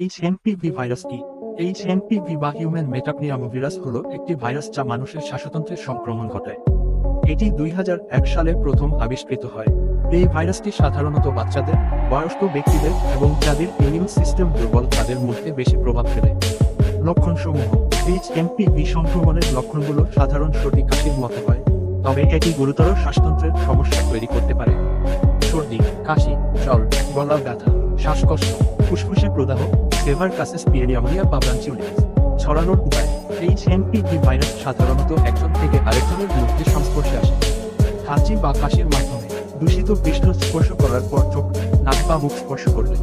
HMPV virus কি? HMPV বা human metapneumovirus হলো একটি ভাইরাস যা মানুষের শ্বাসতন্ত্রের সংক্রমণ ঘটায়। এটি 2001 সালে প্রথম আবিষ্কৃত হয়। এই ভাইরাসটি সাধারণত বাচ্চাদের, বয়স্ক ব্যক্তিদের এবং যাদের ইমিউন সিস্টেম দুর্বল তাদের মধ্যে বেশি প্রভাব ফেলে। লক্ষণসমূহ: এইচএমপিভি সংক্রমণের লক্ষণগুলো সাধারণ সর্দি কাশির মতো হয়, তবে এটি গুরুতর শ্বাসতন্ত্রের সমস্যা তৈরি করতে পারে। সর্দি, কাশি, জ্বর, গলা ব্যথা, শ্বাসকষ্ট, ফুসফুসে প্রদাহ, সেভার কাসেস পিরিয়ডিয়া বা ব্রঙ্কিওলাইটিস। ছড়ানোর উপায়: এইচএমপিভি ভাইরাস সাধারণত একজন থেকে আরেকজনের মধ্যে সংস্পর্শে আসে। হাঁচি বা কাশির মাধ্যমে, দূষিত পৃষ্ঠ স্পর্শ করার পর চোখ, নাক বা মুখ স্পর্শ করলে।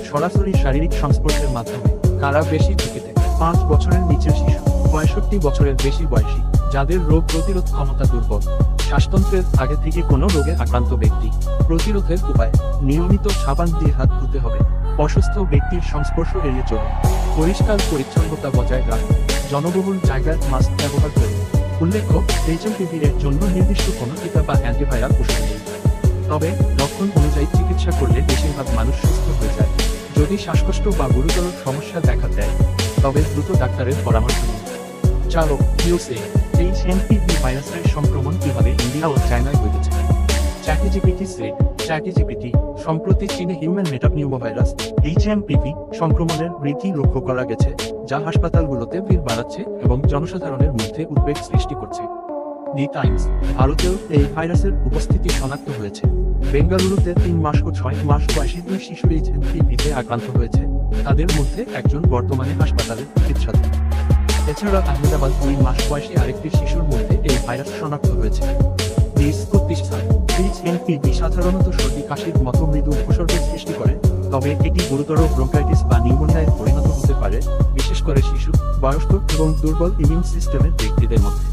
সরাসরি শারীরিক সংস্পর্শের মাধ্যমে, কারা বেশি ঝুঁকিতে: 5 বছরের নিচের শিশু, 65 বছরের বেশি বয়সী, যাদের রোগ প্রতিরোধ ক্ষমতা দুর্বল, শ্বাসতন্ত্রের আগে থেকে কোনো রোগে আক্রান্ত ব্যক্তি। প্রতিরোধের উপায়: নিয়মিত সাবান দিয়ে হাত ধুতে হবে, অসুস্থ ব্যক্তির সংস্পর্শ এড়িয়ে চলুন, পরিষ্কার পরিচ্ছন্নতা বজায় রাখুন, জনবহুল জায়গায় মাস্ক ব্যবহার করুন। উল্লেখ্য, এইচএমপিভি এর জন্য নির্দিষ্ট কোনো টিকা বা অ্যান্টিভাইরাল ওষুধ নেই, তবে লক্ষণ অনুযায়ী চিকিৎসা করলে বেশিরভাগ মানুষ সুস্থ হয়ে যায়। যদি শ্বাসকষ্ট বা গুরুতর সমস্যা দেখা দেয়, তবে দ্রুত ডাক্তারের পরামর্শ নিন। চালক ইউএসএ, এইচএমপিভি ভাইরাসের সংক্রমণ কিভাবে ইন্ডিয়া ও চায়নায় হয়েছে? চ্যাটজিপিটি সেট, চ্যাটজিপিটি, সম্প্রতি চীনে হিউম্যান মেটাপনিউমোভাইরাস এইচএমপিভি সংক্রমণের বৃদ্ধি লক্ষ্য করা গেছে, যা হাসপাতালগুলোতে ভিড় বাড়াচ্ছে এবং জনসাধারণের মধ্যে উদ্বেগ সৃষ্টি করছে। দি টাইমস, ভারতেও এই ভাইরাসের উপস্থিতি শনাক্ত হয়েছে। বেঙ্গালুরুতে 3 মাস ও 6 মাস বয়সী 2 শিশু এইচএমপিভিতে আক্রান্ত হয়েছে, তাদের মধ্যে একজন বর্তমানে হাসপাতালে চিকিৎসাধীন। এছাড়া আহমেদাবাদ 2 মাস বয়সী আরেকটি শিশুর মধ্যে এই ভাইরাস শনাক্ত হয়েছে। প্রতিষ্ঠান, এইচএমপিভি সাধারণত সর্দি কাশির মতো মৃদু উপসর্গের সৃষ্টি করে, তবে এটি গুরুতর ব্রঙ্কাইটিস বা নিউমোনিয়ায় পরিণত হতে পারে, বিশেষ করে শিশু, বয়স্ক এবং দুর্বল ইমিউন সিস্টেমের ব্যক্তিদের মধ্যে।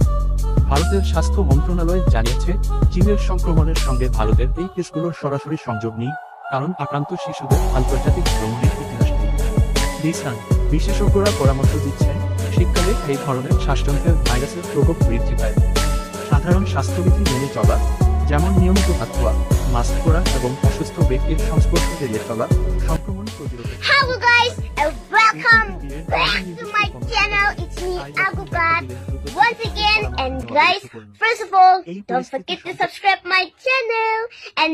ভারতের স্বাস্থ্য মন্ত্রণালয় জানিয়েছে, চীনের সংক্রমণের সঙ্গে ভারতের এই কেসগুলোর সরাসরি সংযোগ নেই, কারণ আক্রান্ত শিশুদের আন্তর্জাতিক ভ্রমণের ইতিহাস নেই। বিশেষজ্ঞরা পরামর্শ দিচ্ছেন, শীতকালে এই ধরনের শ্বাসতন্ত্রের ভাইরাসের প্রকোপ বৃদ্ধি পায়। সাধারণ স্বাস্থ্যবিধি মেনে চলা, যেমন নিয়মিত হাত ধোয়া, মাস্ক পরা এবং অসুস্থ ব্যক্তির সংস্পর্শ এড়িয়ে চলা সংক্রমণ প্রতিরোধে। Hello guys and welcome back to my channel. It's me Agubad once again, and guys, first of all, don't forget to subscribe my channel and